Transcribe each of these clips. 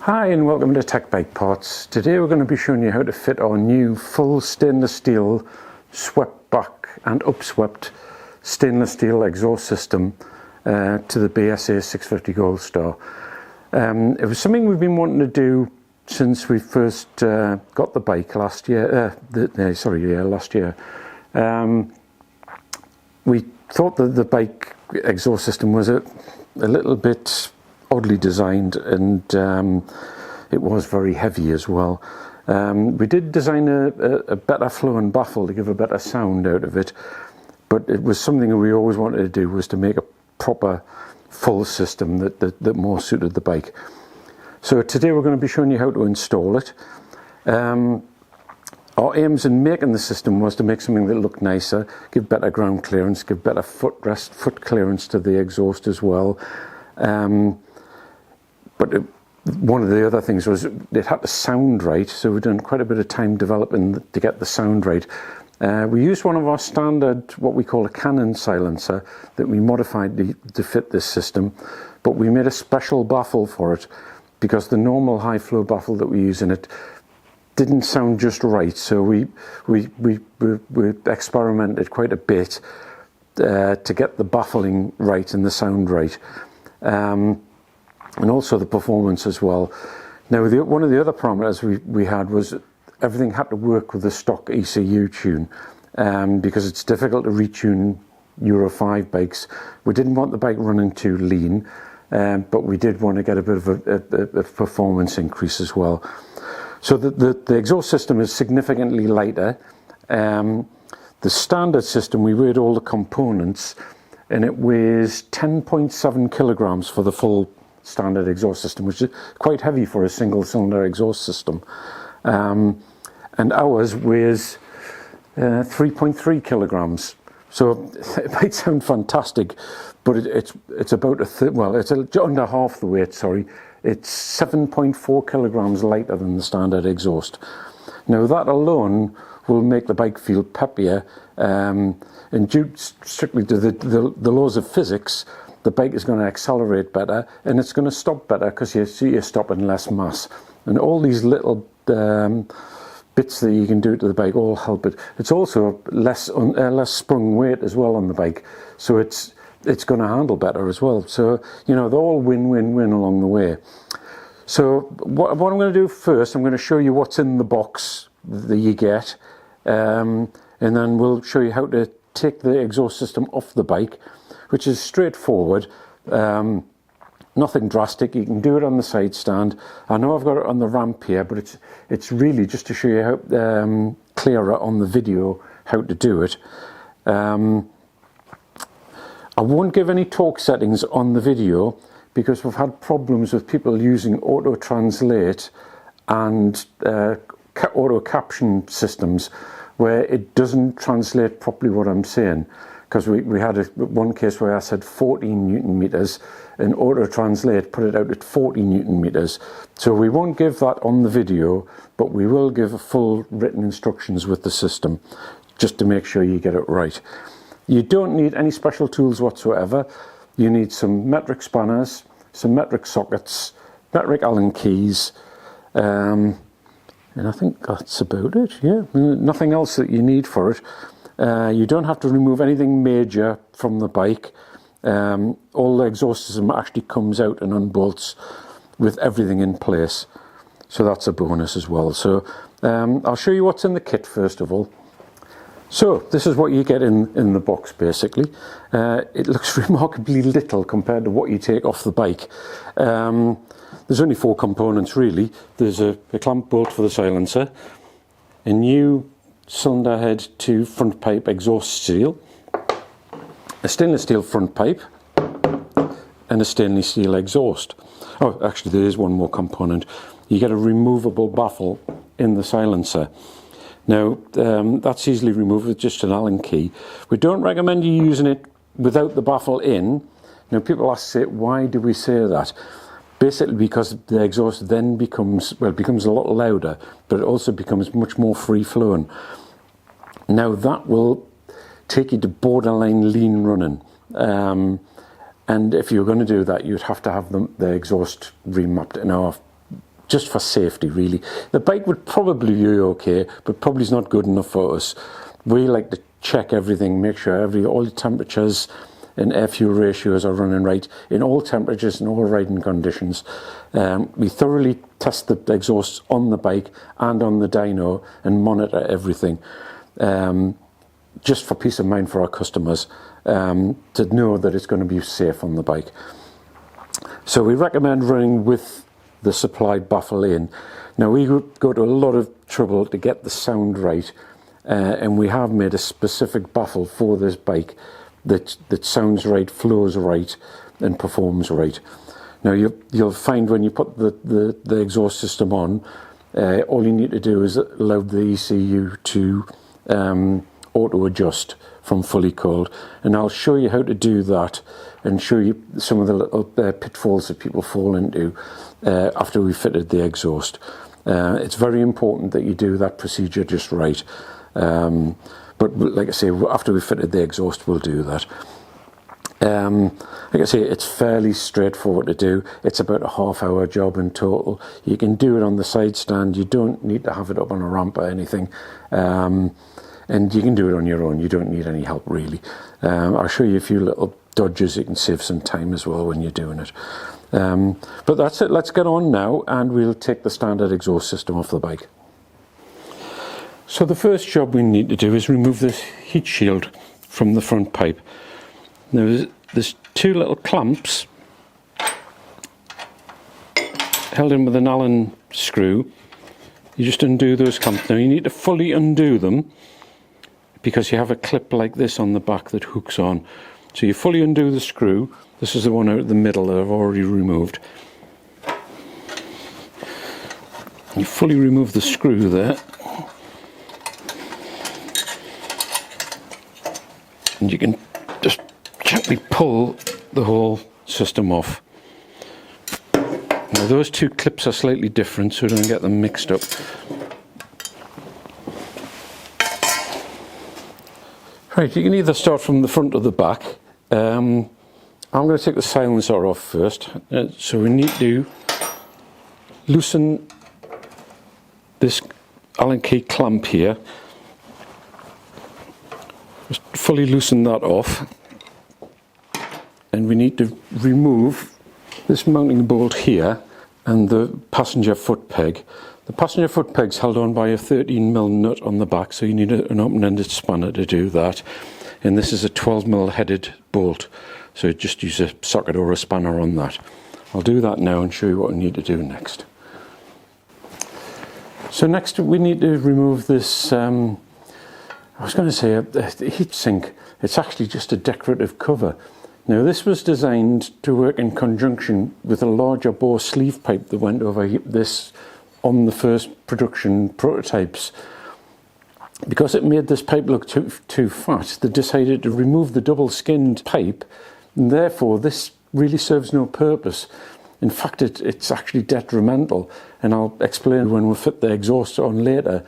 Hi and welcome to TEC Bike Parts. Today we're going to be showing you how to fit our new full stainless steel swept back and upswept stainless steel exhaust system to the BSA 650 Gold Star. It was something we've been wanting to do since we first got the bike last year. Last year. We thought that the bike exhaust system was a little bit oddly designed, and it was very heavy as well. We did design a better flow and baffle to give a better sound out of it, but it was something that we always wanted to do, was to make a proper full system that more suited the bike. So today we're going to be showing you how to install it. Our aims in making the system was to make something that looked nicer, give better ground clearance, give better foot clearance to the exhaust as well. One of the other things was it had to sound right, so we've done quite a bit of time developing to get the sound right. We used one of our standard, what we call a Canon silencer, that we modified to fit this system, but we made a special baffle for it because the normal high flow baffle that we use in it didn't sound just right. So we experimented quite a bit to get the baffling right and the sound right. And also the performance as well. Now, one of the other parameters we had was everything had to work with the stock ECU tune, because it's difficult to retune Euro 5 bikes. We didn't want the bike running too lean, but we did want to get a bit of a performance increase as well. So the exhaust system is significantly lighter. The standard system, we weighed all the components, and it weighs 10.7 kilograms for the full standard exhaust system, which is quite heavy for a single cylinder exhaust system. And ours weighs 3.3 kilograms. So it might sound fantastic, but it's about it's under half the weight, sorry. It's 7.4 kilograms lighter than the standard exhaust. Now that alone will make the bike feel peppier, and due strictly to the laws of physics, the bike is going to accelerate better and it's going to stop better because you're stopping less mass. And all these little bits that you can do to the bike all help it. It's also less sprung weight as well on the bike, so it's going to handle better as well. So, you know, they're all win-win-win along the way. So what I'm going to do first, I'm going to show you what's in the box that you get, and then we'll show you how to take the exhaust system off the bike, which is straightforward, nothing drastic. You can do it on the side stand. I know I've got it on the ramp here, but it's really just to show you how clearer on the video how to do it. I won't give any torque settings on the video because we've had problems with people using auto translate and auto caption systems where it doesn't translate properly what I'm saying. Because we had one case where I said 14 Newton meters and auto translate put it out at 40 Newton meters. So we won't give that on the video, but we will give full written instructions with the system just to make sure you get it right. You don't need any special tools whatsoever. You need some metric spanners, some metric sockets, metric Allen keys, and I think that's about it. Yeah, nothing else that you need for it. You don't have to remove anything major from the bike. All the exhaust system actually comes out and unbolts with everything in place. So that's a bonus as well. So I'll show you what's in the kit first of all. So this is what you get in the box basically. It looks remarkably little compared to what you take off the bike. There's only 4 components really. There's a clamp bolt for the silencer, a new cylinder head to front pipe exhaust seal, a stainless steel front pipe, and a stainless steel exhaust. Oh, actually there is one more component. You get a removable baffle in the silencer. Now that's easily removed with just an Allen key. We don't recommend you using it without the baffle in. Now people ask, why do we say that? Basically because the exhaust then becomes a lot louder, but it also becomes much more free-flowing. Now that will take you to borderline lean running. And if you're going to do that, you'd have to have the exhaust remapped. Now just for safety really. The bike would probably be okay, but probably is not good enough for us. We like to check everything, make sure all the temperatures and air-fuel ratios are running right in all temperatures and all riding conditions. We thoroughly test the exhausts on the bike and on the dyno and monitor everything, just for peace of mind for our customers, to know that it's going to be safe on the bike. So we recommend running with the supplied baffle in. Now we go to a lot of trouble to get the sound right, and we have made a specific baffle for this bike that sounds right, flows right, and performs right. Now you'll find when you put the exhaust system on, all you need to do is allow the ECU to auto adjust from fully coiled, and I'll show you how to do that and show you some of the little pitfalls that people fall into after we've fitted the exhaust. It's very important that you do that procedure just right. But like I say, after we've fitted the exhaust, we'll do that. Like I say, it's fairly straightforward to do. It's about a half-hour job in total. You can do it on the side stand. You don't need to have it up on a ramp or anything. And you can do it on your own. You don't need any help really. I'll show you a few little dodges. You can save some time as well when you're doing it. But that's it. Let's get on now, and we'll take the standard exhaust system off the bike. So the first job we need to do is remove this heat shield from the front pipe. Now there's two little clamps held in with an Allen screw. You just undo those clamps. Now you need to fully undo them, because you have a clip like this on the back that hooks on. So you fully undo the screw. This is the one out the middle that I've already removed. You fully remove the screw there. And you can just gently pull the whole system off. Now those two clips are slightly different, so don't get them mixed up. Right, you can either start from the front or the back. I'm going to take the silencer off first. So we need to loosen this Allen key clamp here. Just fully loosen that off, and we need to remove this mounting bolt here and the passenger foot peg. The passenger foot peg's held on by a 13mm nut on the back, so you need an open-ended spanner to do that. And this is a 12mm headed bolt, so just use a socket or a spanner on that. I'll do that now and show you what I need to do next. So next we need to remove this I was going to say a heat sink. It's actually just a decorative cover. Now this was designed to work in conjunction with a larger bore sleeve pipe that went over this on the first production prototypes. Because it made this pipe look too fat, they decided to remove the double skinned pipe, and therefore this really serves no purpose. In fact, it's actually detrimental, and I'll explain when we fit the exhaust on later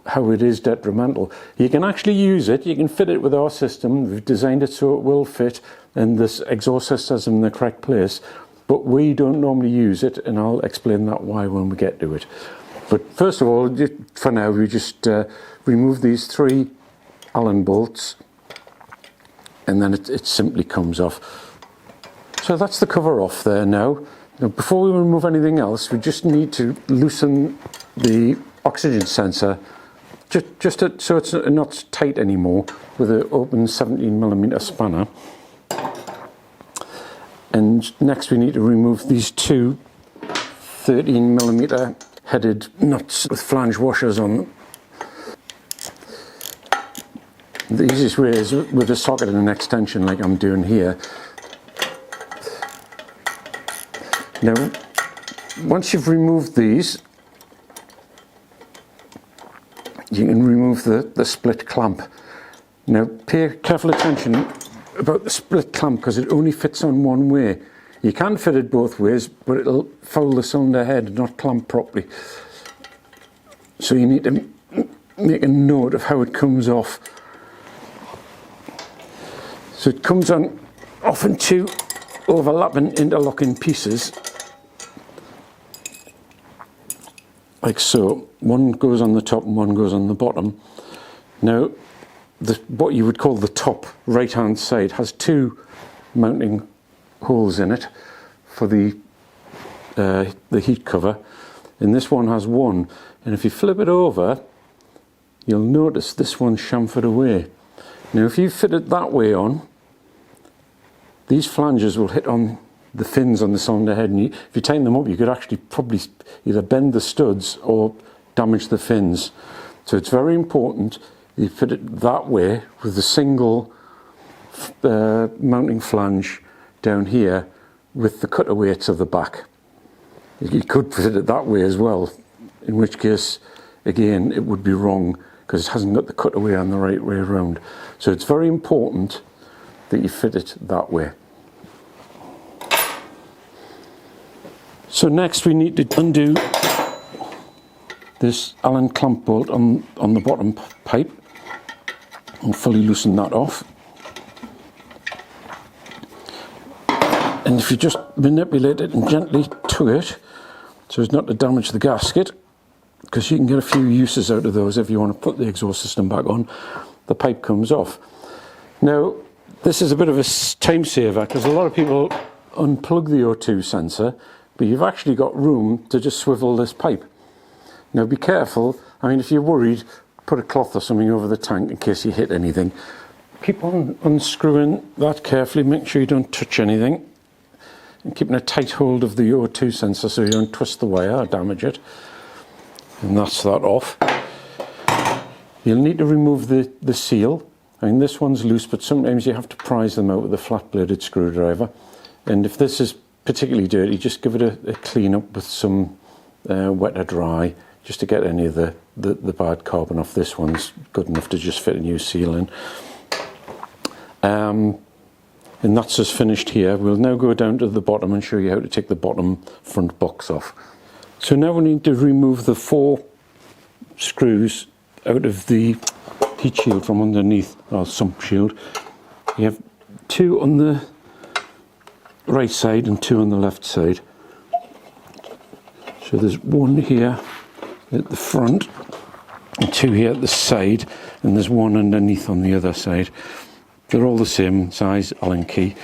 how it is detrimental. You can actually use it, you can fit it with our system. We've designed it so it will fit, and this exhaust system is in the correct place, but we don't normally use it, and I'll explain that why when we get to it. But first of all, for now, we just remove these 3 Allen bolts, and then it simply comes off. So that's the cover off there now. Now before we remove anything else, we just need to loosen the oxygen sensor so it's not tight anymore with an open 17mm spanner. And next we need to remove these 2 13mm headed nuts with flange washers on them. The easiest way is with a socket and an extension like I'm doing here. Now once you've removed these, you can remove the split clamp. Now pay careful attention about the split clamp, because it only fits on one way. You can fit it both ways, but it'll foul the cylinder head and not clamp properly. So you need to make a note of how it comes off. So it comes on off in 2 overlapping interlocking pieces. like so. One goes on the top and one goes on the bottom. Now, what you would call the top right-hand side has two mounting holes in it for the heat cover, and this one has one. And if you flip it over, you'll notice this one's chamfered away. Now, if you fit it that way on, these flanges will hit on the fins on the cylinder head, and if you tighten them up, you could actually probably either bend the studs or damage the fins. So it's very important you fit it that way with a single mounting flange down here with the cutaways of the back. You could fit it that way as well, in which case, again, it would be wrong because it hasn't got the cutaway on the right way around. So it's very important that you fit it that way. So next we need to undo this Allen clamp bolt on the bottom pipe and fully loosen that off. And if you just manipulate it and gently tug it so as not to damage the gasket, because you can get a few uses out of those if you want to put the exhaust system back on, the pipe comes off. Now, this is a bit of a time saver because a lot of people unplug the O2 sensor, but you've actually got room to just swivel this pipe. Now be careful, I mean, if you're worried, put a cloth or something over the tank in case you hit anything. Keep on unscrewing that carefully, make sure you don't touch anything, and keeping a tight hold of the O2 sensor so you don't twist the wire or damage it. And that's that off. You'll need to remove the seal. I mean, this one's loose, but sometimes you have to prise them out with a flat-bladed screwdriver. And if this is particularly dirty, just give it a clean up with some wet or dry, just to get any of the bad carbon off. This one's good enough to just fit a new seal in. And that's us finished here. We'll now go down to the bottom and show you how to take the bottom front box off. So now we need to remove the 4 screws out of the heat shield from underneath, or sump shield. You have 2 on the right side and 2 on the left side. So there's 1 here at the front and 2 here at the side, and there's 1 underneath on the other side. They're all the same size Allen key.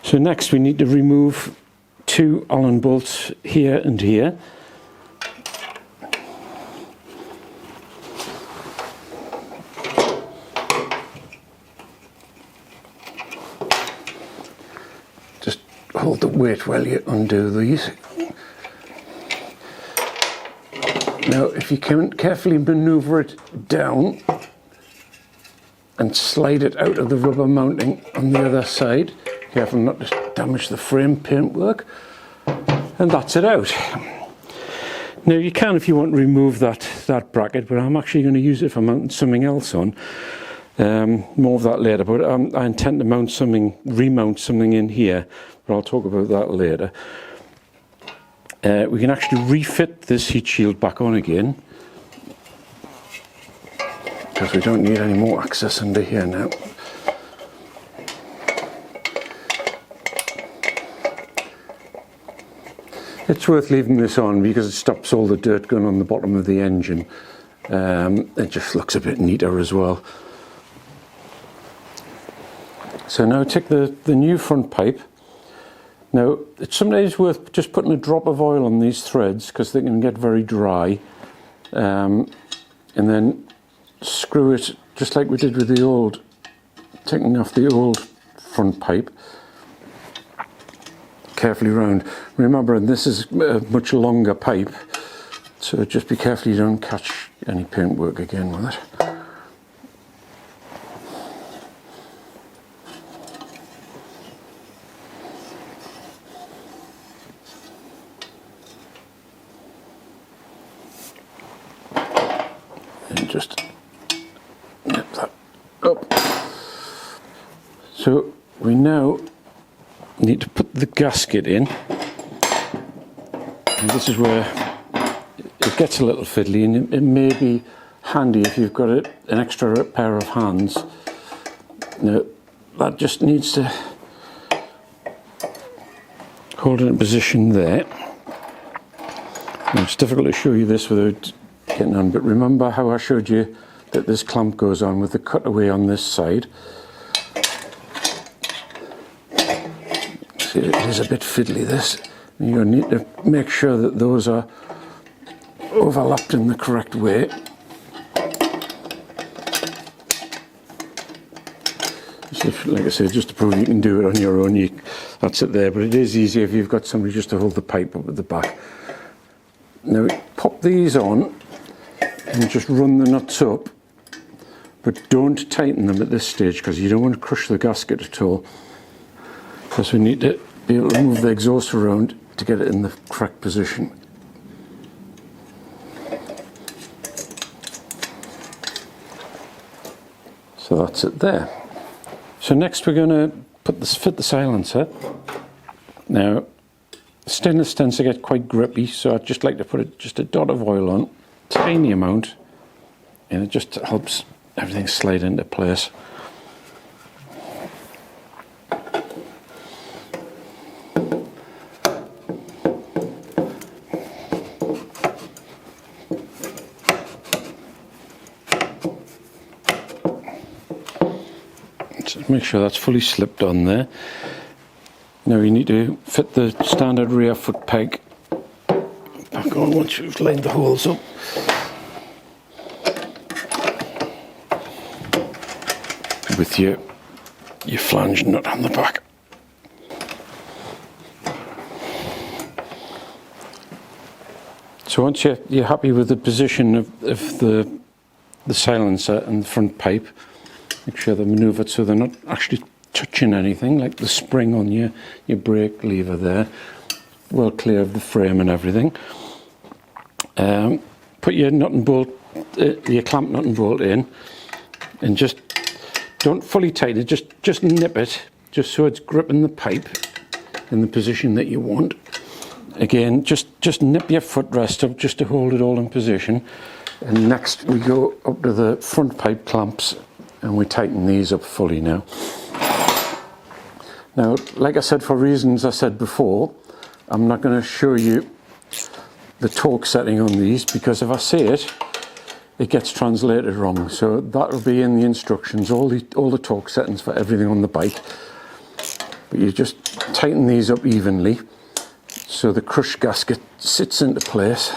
So next we need to remove 2 Allen bolts here and here. Just hold the weight while you undo these. Now if you can carefully maneuver it down and slide it out of the rubber mounting on the other side, careful not to damage the frame paintwork, and that's it out. Now you can, if you want, remove that bracket, but I'm actually going to use it for mounting something else on. More of that later, but I intend to remount something in here, but I'll talk about that later. We can actually refit this heat shield back on again, because we don't need any more access under here now. It's worth leaving this on because it stops all the dirt going on the bottom of the engine. It just looks a bit neater as well. So now take the new front pipe. Now it's sometimes worth just putting a drop of oil on these threads because they can get very dry, and then screw it just like we did with the old, taking off the old front pipe. Carefully round. Remember, this is a much longer pipe, so just be careful you don't catch any paintwork again with it. And just nip that up. So we now need to put the gasket in, and this is where it gets a little fiddly, and it may be handy if you've got an extra pair of hands. Now that just needs to hold it in position there. Now, it's difficult to show you this without getting on, but remember how I showed you that this clamp goes on with the cutaway on this side. See, it is a bit fiddly, this. You need to make sure that those are overlapped in the correct way. So like I said, just to prove you can do it on your own, that's it there, but it is easier if you've got somebody just to hold the pipe up at the back. Now pop these on and just run the nuts up, but don't tighten them at this stage because you don't want to crush the gasket at all, because we need to be able to move the exhaust around to get it in the correct position. So that's it there. So next we're going to fit the silencer. Now stainless tends to get quite grippy, so I'd just like to put just a dot of oil on, tiny amount, and it just helps everything slide into place. Make sure that's fully slipped on there. Now you need to fit the standard rear foot peg back on once you've lined the holes up. With your flange nut on the back. So once you're happy with the position of the silencer and the front pipe, make sure they're manoeuvred so they're not actually touching anything, like the spring on your brake lever there, well clear of the frame and everything. Put your nut and bolt, your clamp nut and bolt in, and just don't fully tighten it, just nip it, just so it's gripping the pipe in the position that you want. Again, just nip your footrest up just to hold it all in position. And next we go up to the front pipe clamps, and we tighten these up fully now. Now, like I said, for reasons I said before, I'm not going to show you the torque setting on these, because if I say it, it gets translated wrong. So that will be in the instructions, all the torque settings for everything on the bike. But you just tighten these up evenly so the crush gasket sits into place.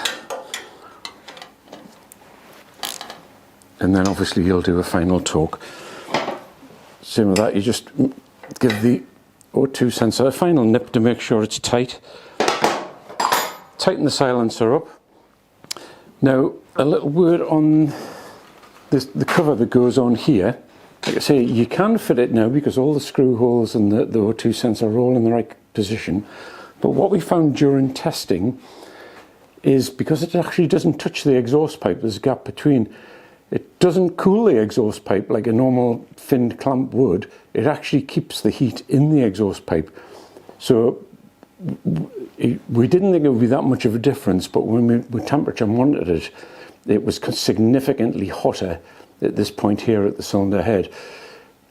And then obviously you'll do a final torque. Same with that, you just give the O2 sensor a final nip to make sure it's tight. Tighten the silencer up. Now a little word on the cover that goes on here. Like I say, you can fit it now because all the screw holes and the O2 sensor are all in the right position. But what we found during testing is, because it actually doesn't touch the exhaust pipe, there's a gap between. It doesn't cool the exhaust pipe like a normal finned clamp would. It actually keeps the heat in the exhaust pipe. So we didn't think it would be that much of a difference, but when we temperature monitored it, it was significantly hotter at this point here at the cylinder head.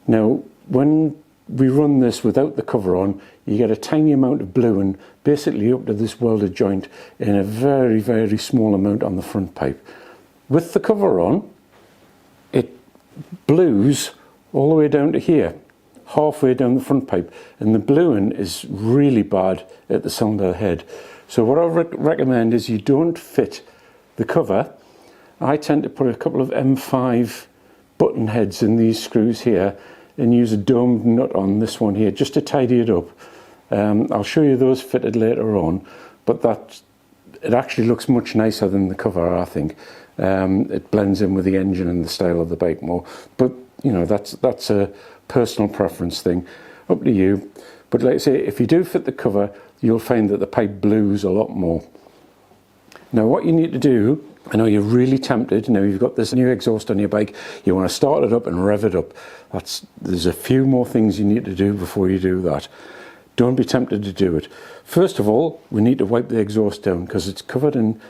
Now, when we run this without the cover on, you get a tiny amount of bluing basically up to this welded joint in a very, very small amount on the front pipe. With the cover on, it blues all the way down to here, halfway down the front pipe, and the bluing is really bad at the cylinder head. So what I recommend is you don't fit the cover. I tend to put a couple of M5 button heads in these screws here and use a domed nut on this one here just to tidy it up. I'll show you those fitted later on, but it actually looks much nicer than the cover, I think. It blends in with the engine and the style of the bike more, but you know, that's a personal preference thing, up to you. But like I say, if you do fit the cover, you'll find that the pipe blues a lot more. Now what you need to do, I know you're really tempted, now you've got this new exhaust on your bike, you want to start it up and rev it up. There's a few more things you need to do before you do that. Don't be tempted to do it. First of all, we need to wipe the exhaust down, because it's covered in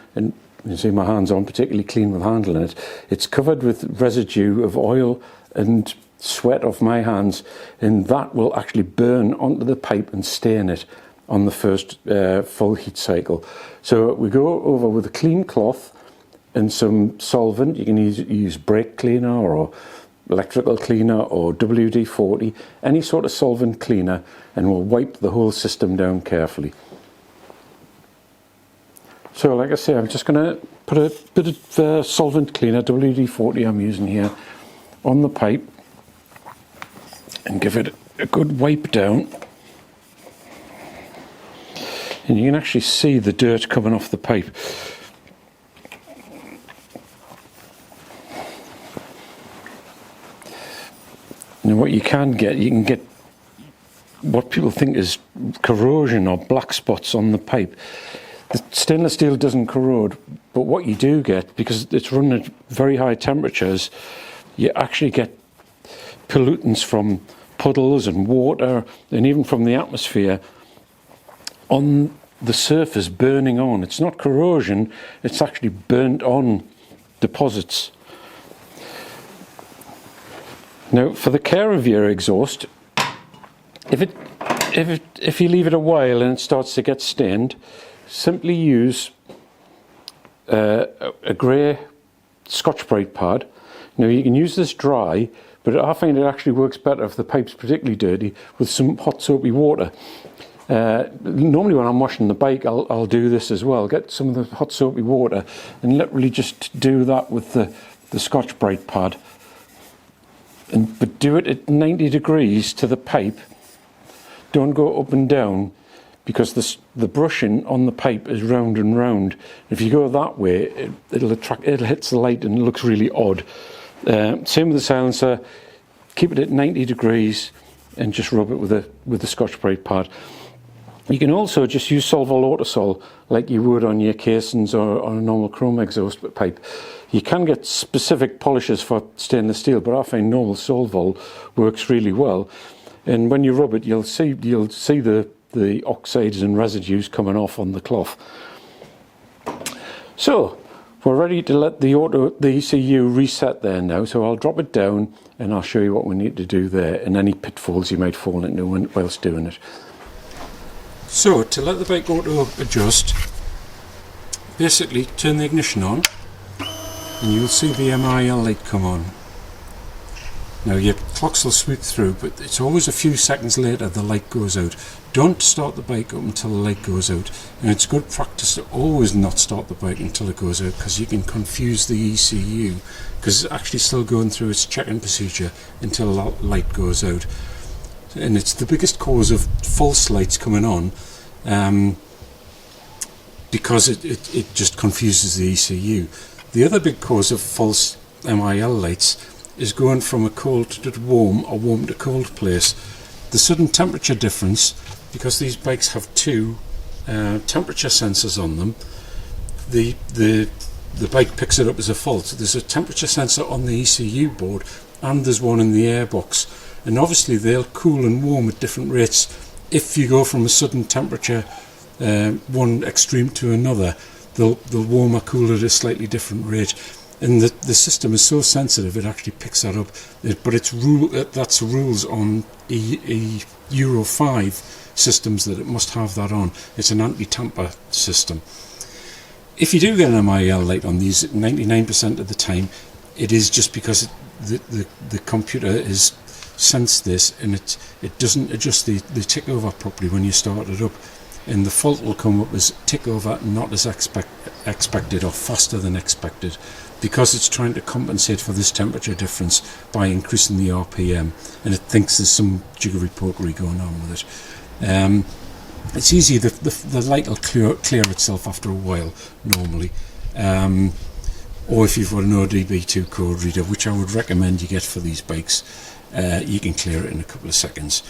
you see my hands aren't particularly clean with handling it. It's covered with residue of oil and sweat off my hands, and that will actually burn onto the pipe and stain it. on the first full heat cycle. So we go over with a clean cloth and some solvent. You can use brake cleaner or electrical cleaner or WD-40, any sort of solvent cleaner, and we'll wipe the whole system down carefully. So like I say, I'm just going to put a bit of solvent cleaner, WD-40 I'm using here, on the pipe and give it a good wipe down. And you can actually see the dirt coming off the pipe. And what you can get what people think is corrosion or black spots on the pipe. The stainless steel doesn't corrode, but what you do get, because it's run at very high temperatures, you actually get pollutants from puddles and water and even from the atmosphere on the surface burning on. It's not corrosion, it's actually burnt on deposits. Now, for the care of your exhaust, if you leave it a while and it starts to get stained, simply use a grey Scotch-Brite pad. Now you can use this dry, but I find it actually works better if the pipe's particularly dirty with some hot soapy water. Normally when I'm washing the bike, I'll do this as well. Get some of the hot soapy water and literally just do that with the Scotch-Brite pad. But do it at 90 degrees to the pipe. Don't go up and down, because the brushing on the pipe is round and round. If you go that way, it'll hit the light and it looks really odd. Same with the silencer. Keep it at 90 degrees and just rub it with the Scotch-Brite pad. You can also just use Solvol Autosol like you would on your casings or on a normal chrome exhaust pipe. You can get specific polishes for stainless steel, but I find normal Solvol works really well. And when you rub it, you'll see the oxides and residues coming off on the cloth. So we're ready to let the ECU reset there now. So I'll drop it down and I'll show you what we need to do there and any pitfalls you might fall into whilst doing it. So to let the bike auto adjust, basically turn the ignition on and you'll see the MIL light come on. Now your clocks will sweep through, but it's always a few seconds later the light goes out. Don't start the bike up until the light goes out, and it's good practice to always not start the bike until it goes out, because you can confuse the ECU, because it's actually still going through its check-in procedure until the light goes out. And it's the biggest cause of false lights coming on, because it just confuses the ECU. The other big cause of false MIL lights is going from a cold to warm or warm to cold place. The sudden temperature difference, because these bikes have two temperature sensors on them, the bike picks it up as a fault. There's a temperature sensor on the ECU board and there's one in the airbox, and obviously they'll cool and warm at different rates. If you go from a sudden temperature one extreme to another, they'll warm or cool at a slightly different rate. And the system is so sensitive it actually picks that up. But that's rules on Euro 5 systems that it must have that on. It's an anti-tamper system. If you do get an MIL light on these, 99% of the time it is just because the computer is sensed this and it doesn't adjust the tick over properly when you start it up, and the fault will come up as tick over not as expected or faster than expected, because it's trying to compensate for this temperature difference by increasing the RPM, and it thinks there's some jiggery-pokery going on with it. It's easy, the light will clear itself after a while normally, or if you've got an ODB2 code reader, which I would recommend you get for these bikes, you can clear it in a couple of seconds.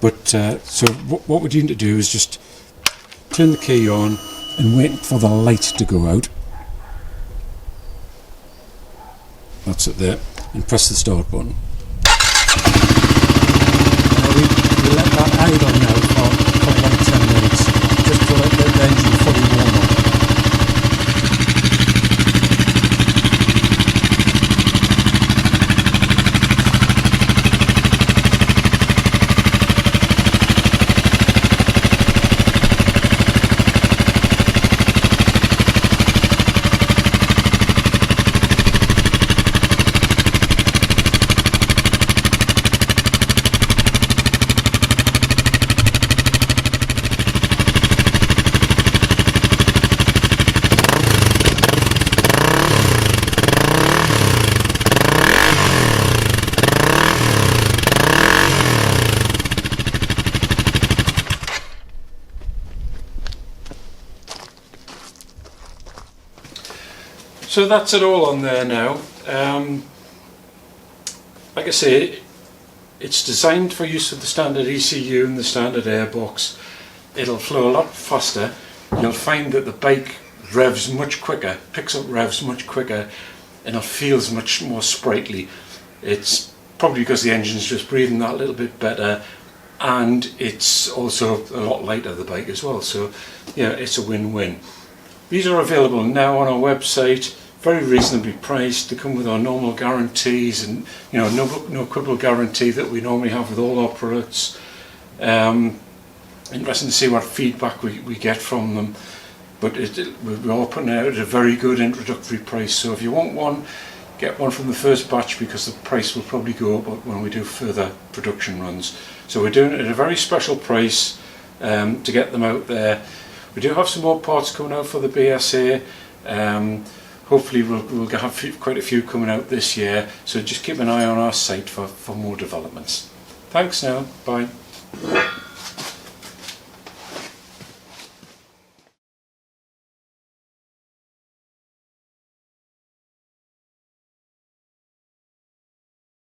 But so what we need to do is just turn the key on and wait for the light to go out. That's it there, and press the start button. Now we let that idle now for like 10 minutes, just to let the engine fully warm up. So that's it all on there now. Like I say, it's designed for use with the standard ECU and the standard airbox. It'll flow a lot faster. You'll find that the bike revs much quicker, picks up revs much quicker, and it feels much more sprightly. It's probably because the engine's just breathing that little bit better, and it's also a lot lighter, the bike as well. So yeah, it's a win-win. These are available now on our website, very reasonably priced. They come with our normal guarantees, and no quibble guarantee that we normally have with all our products. Interesting to see what feedback we get from them, but we're all putting it out at a very good introductory price. So if you want one, get one from the first batch, because the price will probably go up when we do further production runs. So we're doing it at a very special price to get them out there. We do have some more parts coming out for the BSA. Hopefully we'll have quite a few coming out this year, so just keep an eye on our site for more developments. Thanks now, bye.